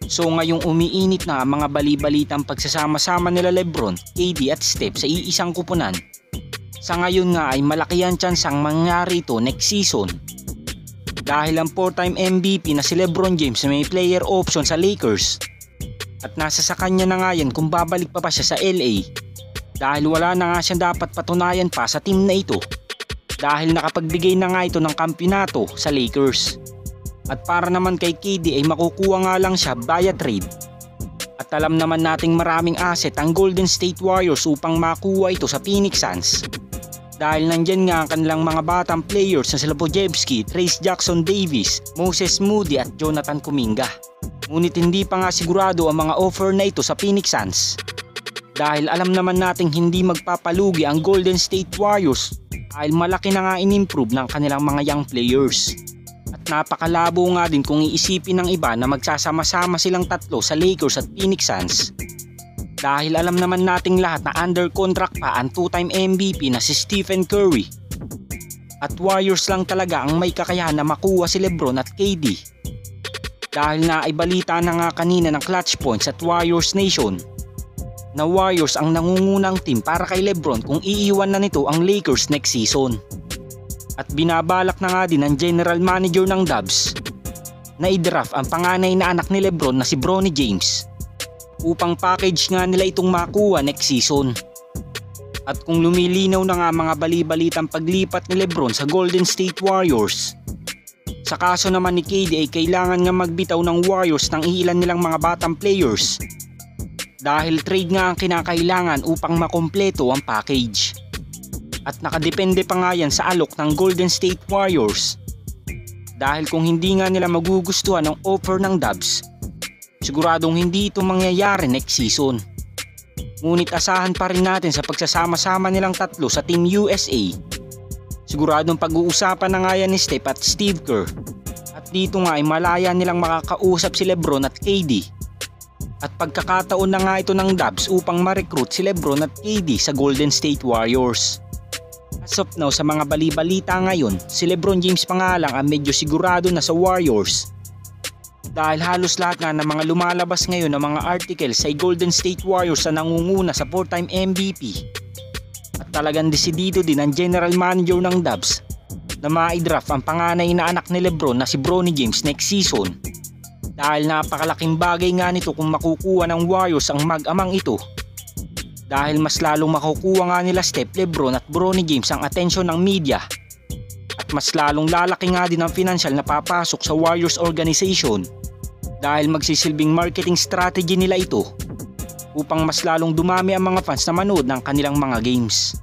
So ngayong umiinit na ang mga bali-balitang pagsasama-sama nila Lebron, KD at Steph sa iisang kupunan. Sa ngayon nga ay malaki ang tsansang mangyari ito next season. Dahil ang 4-time MVP na si Lebron James may player option sa Lakers. At nasa sa kanya na nga yan kung babalik pa siya sa LA. Dahil wala na nga siyang dapat patunayan pa sa team na ito. Dahil nakapagbigay na nga ito ng kampyonato sa Lakers. At para naman kay KD ay makukuha nga lang siya via trade. At alam naman nating maraming asset ang Golden State Warriors upang makuha ito sa Phoenix Suns. Dahil nandyan nga ang kanilang mga batang players na sila Podziemski, Trayce Jackson-Davis, Moses Moody at Jonathan Kuminga. Ngunit hindi pa nga sigurado ang mga offer na ito sa Phoenix Suns. Dahil alam naman nating hindi magpapalugi ang Golden State Warriors dahil malaki na nga in-improve ng kanilang mga young players. At napakalabo nga din kung iisipin ng iba na magsasama-sama silang tatlo sa Lakers at Phoenix Suns. Dahil alam naman nating lahat na under contract pa ang 2-time MVP na si Stephen Curry. At Warriors lang talaga ang may kakayahan na makuha si Lebron at KD. Dahil na ay balita na nga kanina ng Clutch Points at Warriors Nation na Warriors ang nangungunang team para kay Lebron kung iiwan na nito ang Lakers next season. At binabalak na nga din ng general manager ng Dubs na i-draft ang panganay na anak ni Lebron na si Bronny James upang package nga nila itong makuha next season. At kung lumilinaw na nga mga bali-balitang paglipat ni Lebron sa Golden State Warriors, sa kaso naman ni KD ay kailangan nga magbitaw ng Warriors ng ilan nilang mga batang players dahil trade nga ang kinakailangan upang makompleto ang package. At nakadepende pa nga yan sa alok ng Golden State Warriors. Dahil kung hindi nga nila magugustuhan ang offer ng Dubs, siguradong hindi ito mangyayari next season. Ngunit asahan pa rin natin sa pagsasama-sama nilang tatlo sa Team USA. Siguradong pag-uusapan na nga yan ni Steph at Steve Kerr. At dito nga ay malaya nilang makakausap si Lebron at KD. At pagkakataon na nga ito ng Dubs upang ma-recruit si Lebron at KD sa Golden State Warriors. As of now, sa mga bali-balita ngayon, si Lebron James pa nga lang ang medyo sigurado na sa Warriors. Dahil halos lahat nga ng mga lumalabas ngayon ng mga articles sa Golden State Warriors na nangunguna sa 4-time MVP. At talagang desidido din ang general manager ng Dubs na ma-draft ang panganay na anak ni Lebron na si Bronny James next season. Dahil napakalaking bagay nga nito kung makukuha ng Warriors ang mag-amang ito. Dahil mas lalong makukuha nga nila Steph, Lebron at Bronny James ang atensyon ng media. At mas lalong lalaki nga din ang financial na papasok sa Warriors organization. Dahil magsisilbing marketing strategy nila ito upang mas lalong dumami ang mga fans na manood ng kanilang mga games.